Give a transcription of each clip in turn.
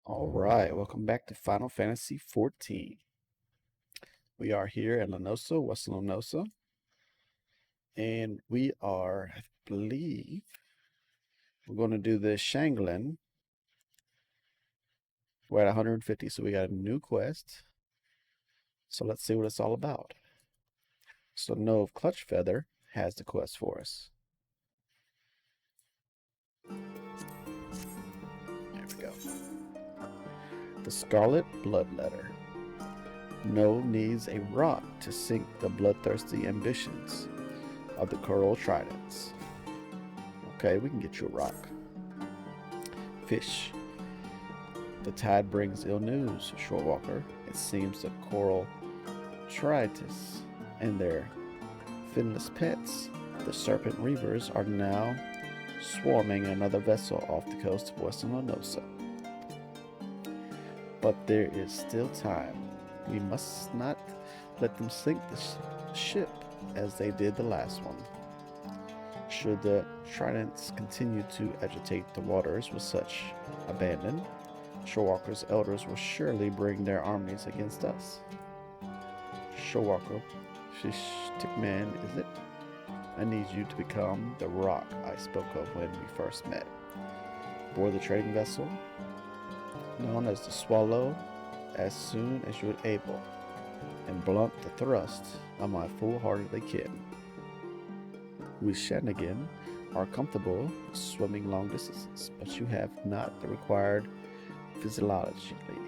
Alright, welcome back to Final Fantasy XIV. We are here at Lenosa, West Lenosa, and we are, I believe, we're going to do the Shanglin. We're at 150, so we got a new quest. So let's see what it's all about. So Nove Clutchfeather has the quest for us. There we go. The Scarlet Bloodletter. Nove needs a rock to sink the bloodthirsty ambitions of the Coral Tridents. Okay, we can get you a rock. Fish. The tide brings ill news, Shorewalker. It seems the Coral Tridents and their finless pets, the Serpent Reavers, are now swarming another vessel off the coast of Western Lenosa. But there is still time. We must not let them sink the ship as they did the last one. Should the Tridents continue to agitate the waters with such abandon, Shorewalker's elders will surely bring their armies against us. Shorewalker, Shishtikman, is it? I need you to become the rock I spoke of when we first met. Board the trading vessel, known as the Swallow, as soon as you are able, and blunt the thrust of my foolhardily kin. We Shanigan are comfortable swimming long distances, but you have not the required physiologically.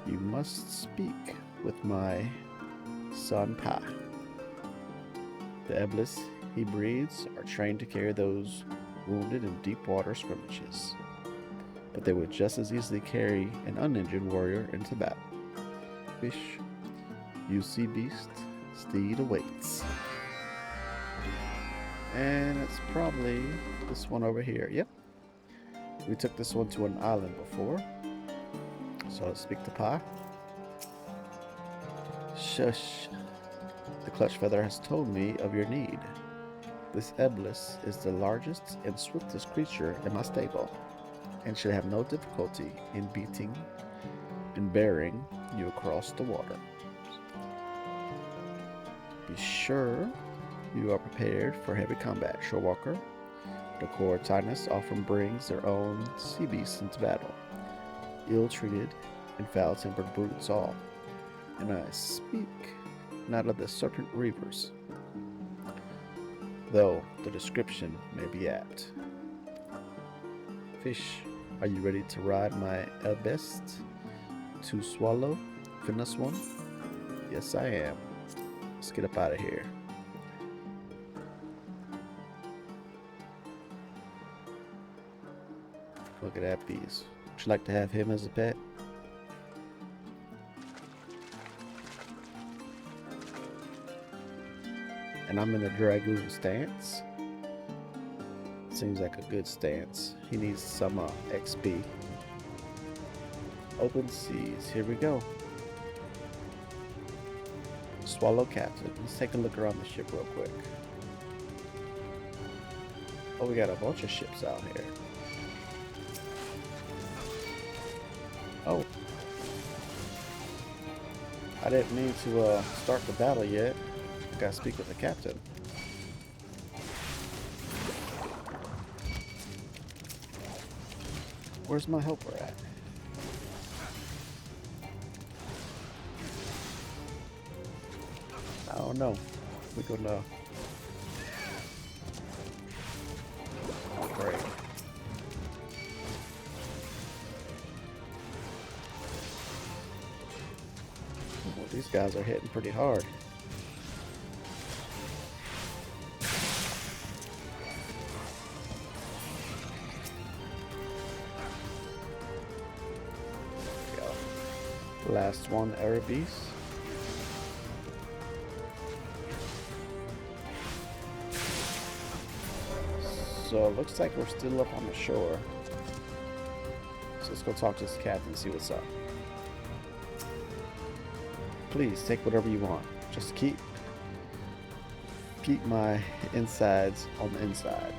You must speak with my son Pa. The Eblis he breeds are trained to carry those wounded in deep water scrimmages, but they would just as easily carry an uninjured warrior into battle. Fish, you sea beast, steed awaits. And it's probably this one over here. Yep. We took this one to an island before. So let's speak to Pa. Shush. The Clutchfeather has told me of your need. This Eblis is the largest and swiftest creature in my stable, and should have no difficulty in beating and bearing you across the water. Be sure you are prepared for heavy combat, Shorewalker. The Coral Tridents often brings their own sea beasts into battle, ill-treated and foul-tempered brutes all. And I speak not of the Serpent Reavers, though the description may be apt. Fish, are you ready to ride my best to swallow, finesse one? Yes, I am. Let's get up out of here. Look at that beast. Would you like to have him as a pet? And I'm in a Dragoon stance. Seems like a good stance. He needs some XP. Open seas. Here we go. Swallow Captain. Let's take a look around the ship real quick. Oh, we got a bunch of ships out here. Oh. I didn't mean to start the battle yet. I gotta speak with the captain. Where's my helper at? I don't know. We're gonna... Great. Well, these guys are hitting pretty hard. Last one, Erebus. So it looks like we're still up on the shore. So let's go talk to this captain and see what's up. Please take whatever you want. Just keep my insides on the inside.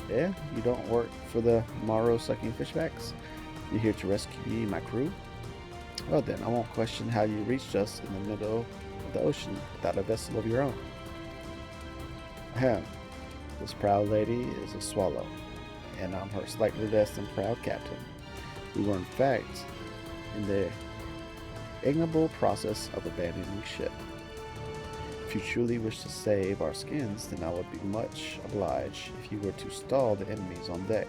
Yeah, you don't work for the Morrow sucking fishbacks? You're here to rescue me and my crew? Well then, I won't question how you reached us in the middle of the ocean without a vessel of your own. Ahem. This proud lady is a swallow, and I'm her slightly less than proud captain. We were in fact in the ignoble process of abandoning ship. If you truly wish to save our skins, then I would be much obliged if you were to stall the enemies on deck,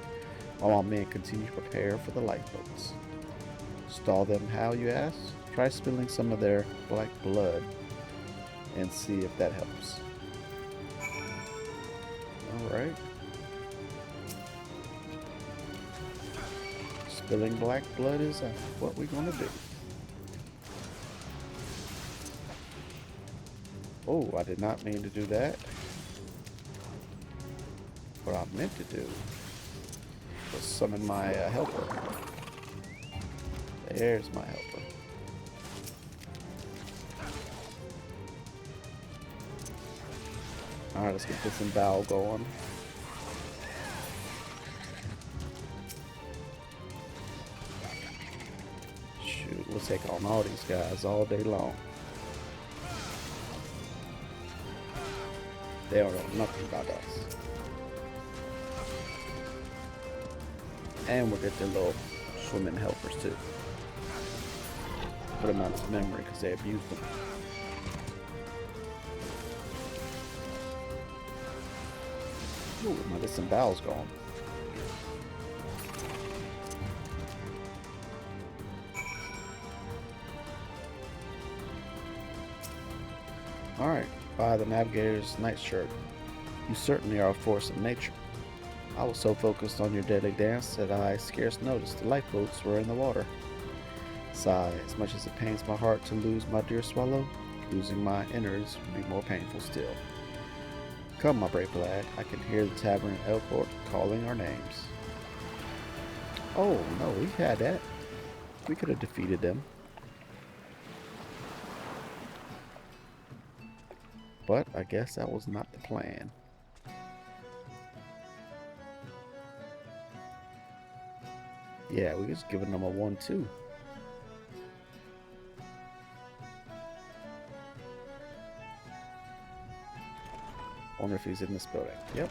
while our men continue to prepare for the lifeboats. Stall them how, you ask? Try spilling some of their black blood and see if that helps. Alright. Spilling black blood is what we're gonna do. Oh, I did not mean to do that. What I meant to do was summon my helper. There's my helper. Alright, let's get this embroiled going. Shoot, we'll take on all these guys all day long. They don't know nothing about us. And we'll get their little swimming helpers too. Put them out of memory because they abused them. Ooh, now there's some bowels going. Alright, by the navigator's nightshirt. You certainly are a force of nature. I was so focused on your deadly dance that I scarce noticed the lifeboats were in the water. Sigh, as much as it pains my heart to lose my dear swallow, losing my innards would be more painful still. Come, my brave lad, I can hear the tavern at Elport calling our names. Oh, no, we had that. We could have defeated them. But I guess that was not the plan. Yeah, we just giving them a 1-2. Wonder if he's in this building. Yep.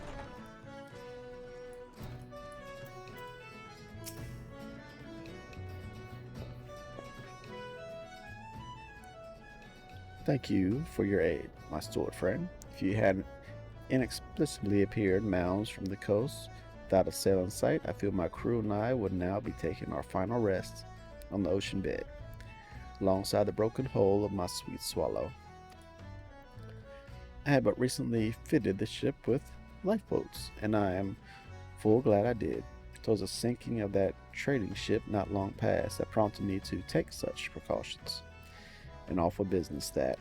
Thank you for your aid, my steward friend. If you hadn't inexplicably appeared mounds from the coast without a sail in sight, I feel my crew and I would now be taking our final rest on the ocean bed, alongside the broken hull of my sweet swallow. I had but recently fitted the ship with lifeboats, and I am full glad I did. It was a sinking of that trading ship not long past that prompted me to take such precautions. An awful business that.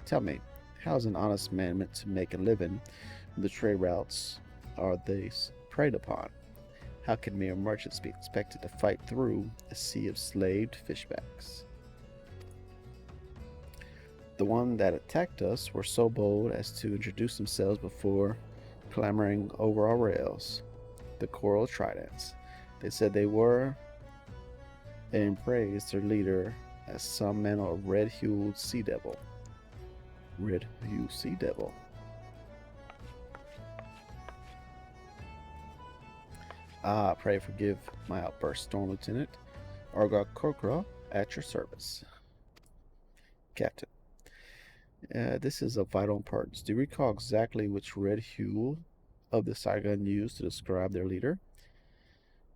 Tell me, how is an honest man meant to make a living when the trade routes are these preyed upon? How can mere merchants be expected to fight through a sea of slaved fishbacks? The one that attacked us were so bold as to introduce themselves before clambering over our rails. The Coral Tridents. They said they were, and praised their leader as some manner of red-hued sea devil. Red-hued sea devil. Ah, pray forgive my outburst, Storm Lieutenant. Argot Kokra at your service. Captain. This is of vital importance. Do you recall exactly which red hue of the Saigon used to describe their leader?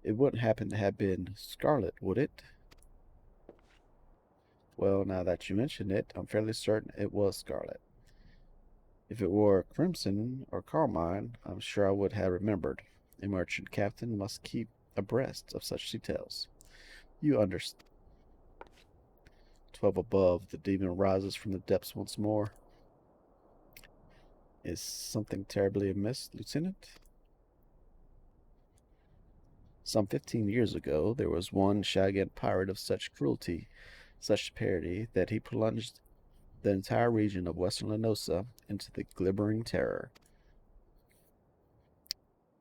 It wouldn't happen to have been scarlet, would it? Well, now that you mention it, I'm fairly certain it was scarlet. If it were crimson or carmine, I'm sure I would have remembered. A merchant captain must keep abreast of such details. You understand. 12 above, the demon rises from the depths once more. Is something terribly amiss, Lieutenant? Some 15 years ago, there was one Shagant pirate of such cruelty, such parity, that he plunged the entire region of western Lenosa into the glimmering terror.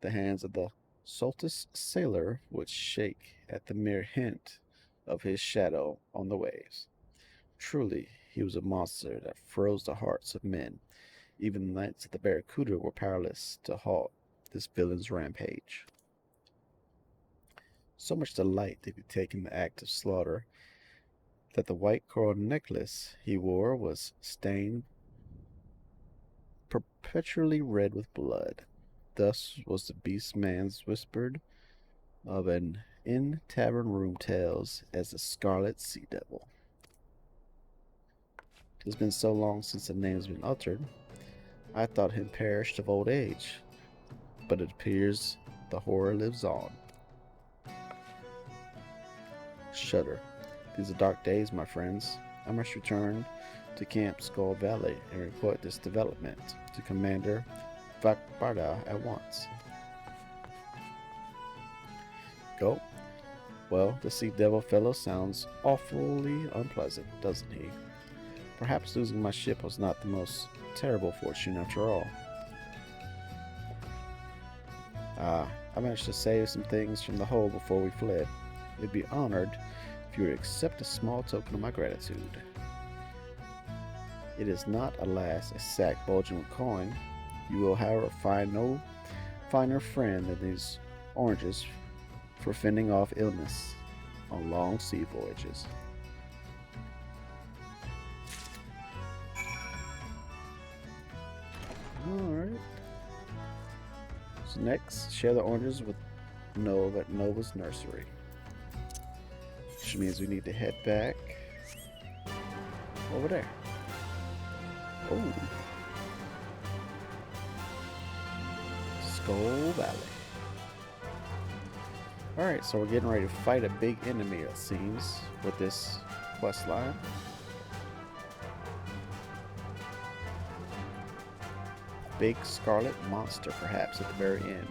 The hands of the Soltis sailor would shake at the mere hint of his shadow on the waves. Truly, he was a monster that froze the hearts of men. Even the knights of the Barracuda were powerless to halt this villain's rampage. So much delight did he take in the act of slaughter that the white coral necklace he wore was stained perpetually red with blood. Thus was the Beastman's whispered of an in tavern room tales as the Scarlet Sea Devil. It has been so long since the name has been uttered, I thought him perished of old age, but it appears the horror lives on. Shudder. These are dark days, my friends. I must return to Camp Skull Valley and report this development to Commander Vakbarda at once. Go. Well, the Sea Devil fellow sounds awfully unpleasant, doesn't he? Perhaps losing my ship was not the most terrible fortune after all. I managed to save some things from the hold before we fled. I'd be honored if you would accept a small token of my gratitude. It is not, alas, a sack bulging with coin. You will, however, find no finer friend than these oranges for fending off illness on long sea voyages. Alright. So next, share the oranges with Nova at Nova's nursery. Which means we need to head back over there. Oh. Skull Valley. Alright, so we're getting ready to fight a big enemy, it seems, with this quest line. Big scarlet monster, perhaps, at the very end.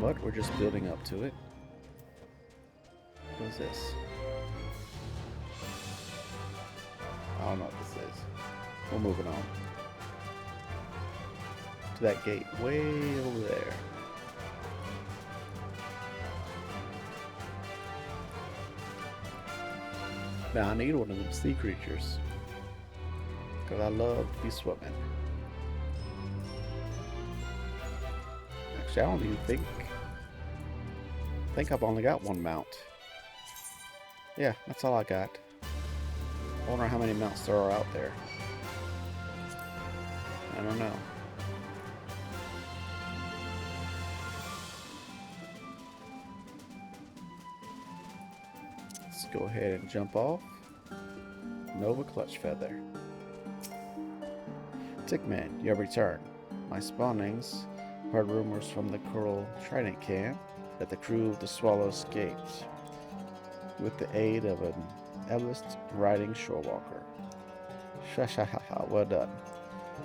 But we're just building up to it. What is this? I don't know what this is. We're moving on. To that gate way over there. Now I need one of them sea creatures. Because I love to be swimming. Actually, I don't even think I've only got one mount. Yeah, that's all I got. I wonder how many mounts there are out there. I don't know. Let's go ahead and jump off. Nova Clutch Feather. Tickman, you have returned. My spawnings heard rumors from the Coral Trident camp that the crew of the Swallow escaped with the aid of an Eblist riding shorewalker. Shashahaha, well done.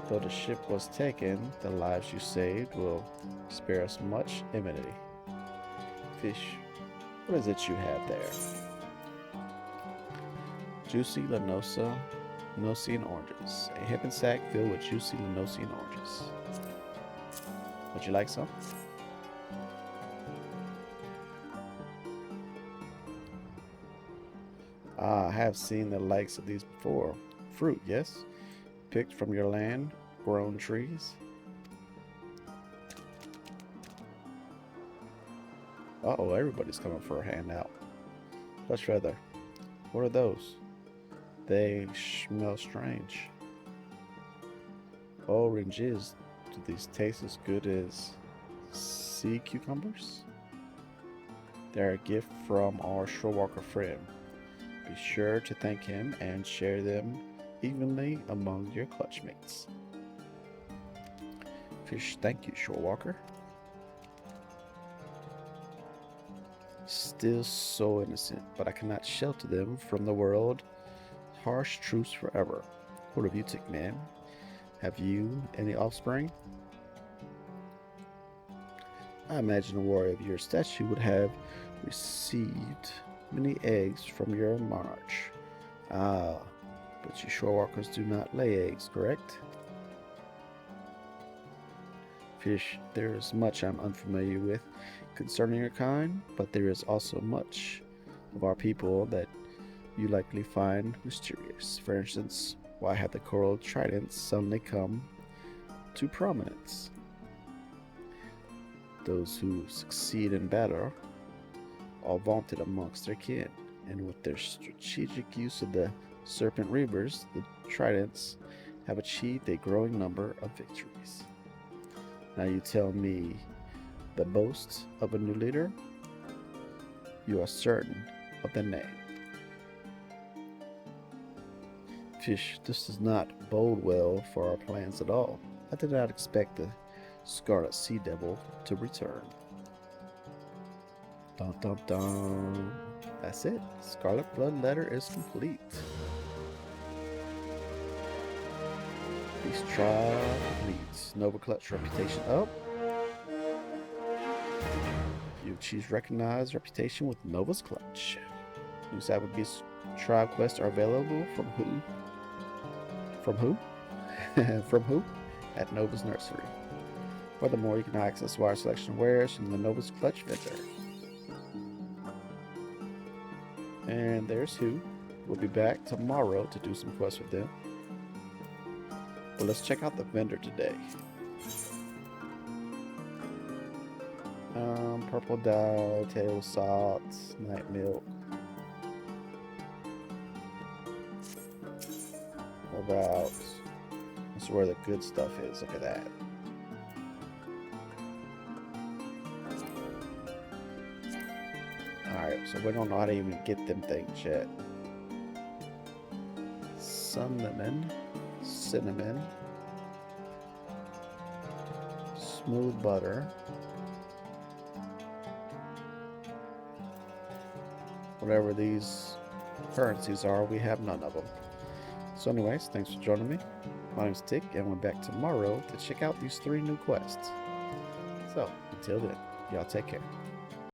Though the ship was taken, the lives you saved will spare us much enmity. Fish, what is it you have there? Juicy Lanosian oranges. A hip and sack filled with juicy Lanosian oranges. Would you like some? I have seen the likes of these before. Fruit, yes? Picked from your land, grown trees. Uh-oh, everybody's coming for a handout. Let's rather. What are those? They smell strange. Oranges. Do these taste as good as sea cucumbers? They're a gift from our shorewalker friend. Be sure to thank him and share them evenly among your clutchmates. Fish, thank you, shorewalker. Still so innocent, but I cannot shelter them from the world. Harsh truths forever. What of you, Tickman? Have you any offspring? I imagine a warrior of your stature would have received many eggs from your monarch. Ah, but you shorewalkers do not lay eggs, correct? Fish, there is much I'm unfamiliar with concerning your kind, but there is also much of our people that you likely find mysterious. For instance, why have the coral tridents suddenly come to prominence? Those who succeed in battle are vaunted amongst their kin, and with their strategic use of the serpent reavers, the tridents have achieved a growing number of victories. Now you tell me the boast of a new leader? You are certain of the name. Fish, this does not bode well for our plans at all. I did not expect the Scarlet Sea Devil to return. Dun dun dun. That's it. Scarlet Bloodletter is complete. Beast Tribe leads. Nova Clutch reputation up. You achieve recognized reputation with Nova's Clutch. New Beast Tribe quests are available from who? From who? From who? At Nova's Nursery. Furthermore, you can access wide selection of wares from the Nova's Clutch vendor. And there's who. We'll be back tomorrow to do some quests with them. But let's check out the vendor today. Purple dye, table salt, night milk. What about? That's where the good stuff is. Look at that. Alright, so we don't know how to even get them things yet. Cinnamon, smooth butter. Whatever these currencies are, we have none of them. So anyways, thanks for joining me. My name's Tick, and we're back tomorrow to check out these 3 new quests. So, until then, y'all take care.